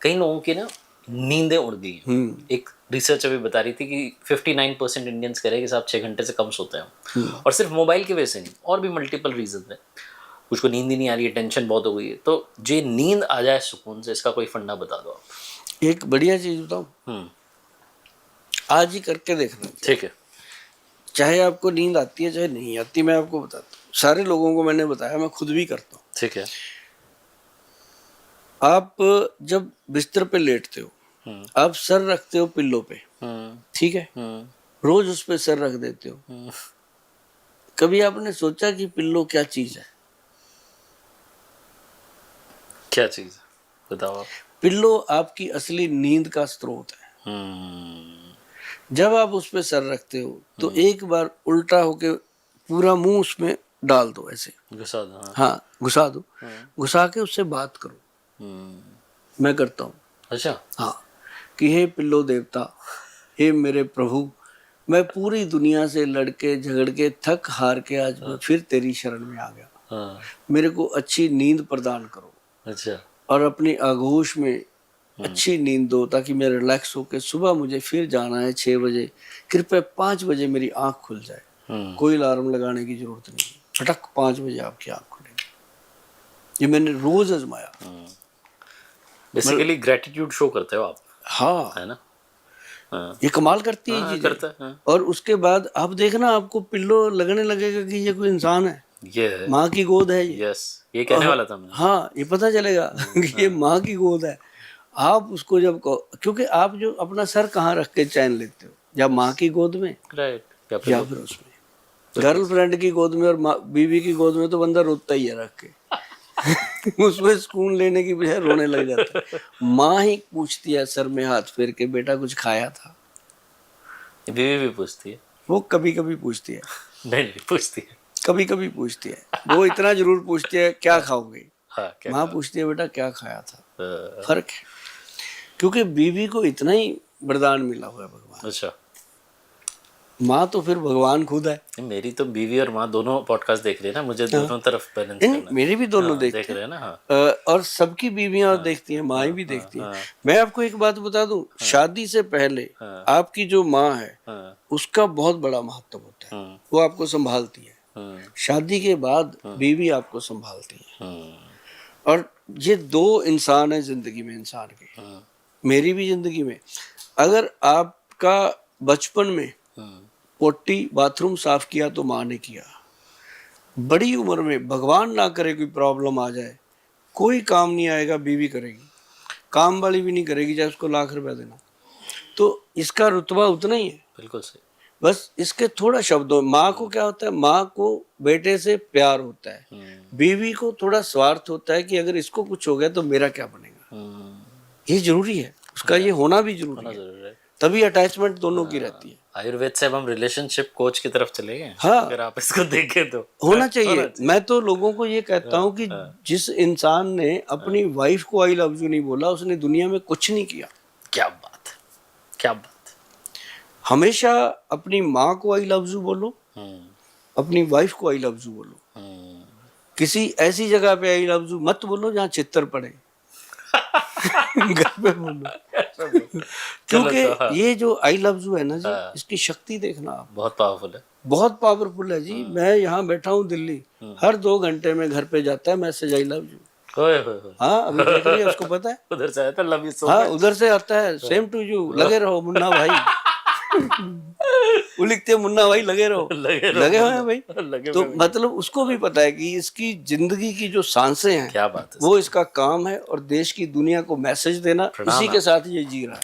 कई लोगों की ना नींदें उड़ गई हैं। एक रिसर्च अभी बता रही थी कि 59% इंडियंस कह रहे हैं कि साहब 6 घंटे से कम सोते हैं और सिर्फ मोबाइल की वजह से नहीं, और भी मल्टीपल रीजन है। कुछ को नींद ही नहीं आ रही है, टेंशन बहुत हो गई है। तो जे नींद आ जाए सुकून से, इसका कोई फंडा बता दो आप। एक बढ़िया चीज बताऊं, आज ही करके देखना। ठीक है। चाहे आपको नींद आती है चाहे नहीं आती, मैं आपको बताता हूँ। सारे लोगों को मैंने बताया, मैं खुद भी करता हूँ। ठीक है। आप जब बिस्तर पे लेटते हो, आप सर रखते हो पिल्लो पे, ठीक है, रोज उस पे सर रख देते हो। कभी आपने सोचा कि पिल्लो क्या चीज है? क्या चीज है बताओ आप। पिल्लो आपकी असली नींद का स्रोत है। जब आप उस पे सर रखते हो तो एक बार उल्टा होके पूरा मुंह उसमें डाल दो, ऐसे घुसा दो। हाँ, घुसा दो। घुसा के उससे बात करो। मैं करता हूँ। अच्छा। हाँ, कि हे पिल्लो देवता, हे मेरे प्रभु, मैं पूरी दुनिया से लड़के झगड़ के थक हार के आज मैं फिर तेरी शरण में आ गया। मेरे को अच्छी नींद प्रदान करो। अच्छा। और अपनी आगोश में अच्छी नींद दो, ताकि मैं रिलैक्स होकर सुबह मुझे फिर जाना है 6 बजे। कृपया 5 बजे मेरी आंख खुल जाए। कोई अलार्म लगाने की जरूरत नहीं, फटक 5 बजे आपकी आंख खुलेगी। ये मैंने रोज आजमाया। बेसिकली ग्रेटिट्यूड शो करते हो आप। हाँ, है ना। ये कमाल करती है चीजें। करता है। और उसके बाद आप देखना, आपको पिल्लो लगने लगेगा कि ये कोई इंसान है, ये है माँ की गोद है ये। यस, ये कहने वाला था मैं। हाँ, ये पता चलेगा कि ये माँ की गोद है। आप उसको जब क्योंकि आप जो अपना सर कहाँ रख के चैन लेते हो, या माँ की गोद में, राइट, या फिर उसमें गर्लफ्रेंड की गोद में, और बीवी की गोद में तो बंदा रोता ही है रख के। उसमें सुकून लेने की बजाय रोने लग जाता है। माँ ही पूछती है सर में हाथ फेर के, बेटा कुछ खाया था? बीवी भी पूछती है। वो कभी कभी पूछती है। नहीं पूछती है, कभी कभी पूछती है। वो इतना जरूर पूछती है क्या खाओगे। हाँ, माँ पूछती है बेटा क्या खाया था। फर्क है, क्योंकि बीवी को इतना ही वरदान मिला हुआ है भगवान। अच्छा। माँ तो फिर भगवान खुद है। मेरी तो बीवी और माँ दोनों पॉडकास्ट देख रही है ना, मुझे दोनों तरफ बैलेंस करना। मेरे भी दोनों देख देखते रहे हैं ना। और सबकी बीवियां और देखती हैं, माँ भी देखती है। मैं आपको एक बात बता दूं, शादी से पहले आपकी जो माँ है उसका बहुत बड़ा महत्व होता है। वो आपको संभालती है। शादी के बाद बीवी आपको संभालती है। और ये 2 इंसान है जिंदगी में, इंसान के। मेरी भी जिंदगी में, अगर आपका बचपन में पोटी बाथरूम साफ किया तो माँ ने किया, बड़ी उम्र में भगवान ना करे कोई प्रॉब्लम आ जाए, कोई काम नहीं आएगा, बीवी करेगी। काम वाली भी नहीं करेगी, चाहे उसको लाख रुपया देना। तो इसका रुतबा उतना ही है। बिल्कुल सही। बस इसके थोड़ा शब्दों, माँ को क्या होता है, माँ को बेटे से प्यार होता है। बीवी को थोड़ा स्वार्थ होता है कि अगर इसको कुछ हो गया तो मेरा क्या बनेगा। ये जरूरी है, उसका ये होना भी जरूरी है। तभी अटैचमेंट दोनों की रहती है। आयुर्वेद से अब हम रिलेशनशिप कोच की तरफ चले गए। हाँ, अगर आप इसको देखें तो होना चाहिए। मैं तो लोगों को ये कहता हूँ कि जिस इंसान ने अपनी वाइफ को आई लव यू नहीं बोला, उसने दुनिया में कुछ नहीं किया। क्या बात है, क्या बात। हमेशा अपनी माँ को आई लव यू बोलो, अपनी वाइफ को आई लव यू बोलो। किसी ऐसी जगह पे आई लव यू मत बोलो जहाँ चित्तर पड़े। घर पे बोलो। क्योंकि ये जो आई लव यू है ना जी, इसकी शक्ति देखना आप, बहुत पावरफुल है। बहुत पावरफुल है जी। मैं यहाँ बैठा हूँ दिल्ली, हर 2 घंटे में घर पे जाता है मैसेज आई लव यू। हाँ, अभी देख रही है, उसको पता है। उधर से आता है लव यू सो हाँ, उधर से आता है सेम टू यू, लगे रहो मुन्ना भाई। वो लिखते हैं मुन्ना भाई लगे रहो, लगे हुए हैं भाई। तो मतलब उसको भी पता है कि इसकी जिंदगी की जो सांसें हैं, क्या बात है, वो इसका काम है, और देश की दुनिया को मैसेज देना, इसी के साथ ये जी रहा है।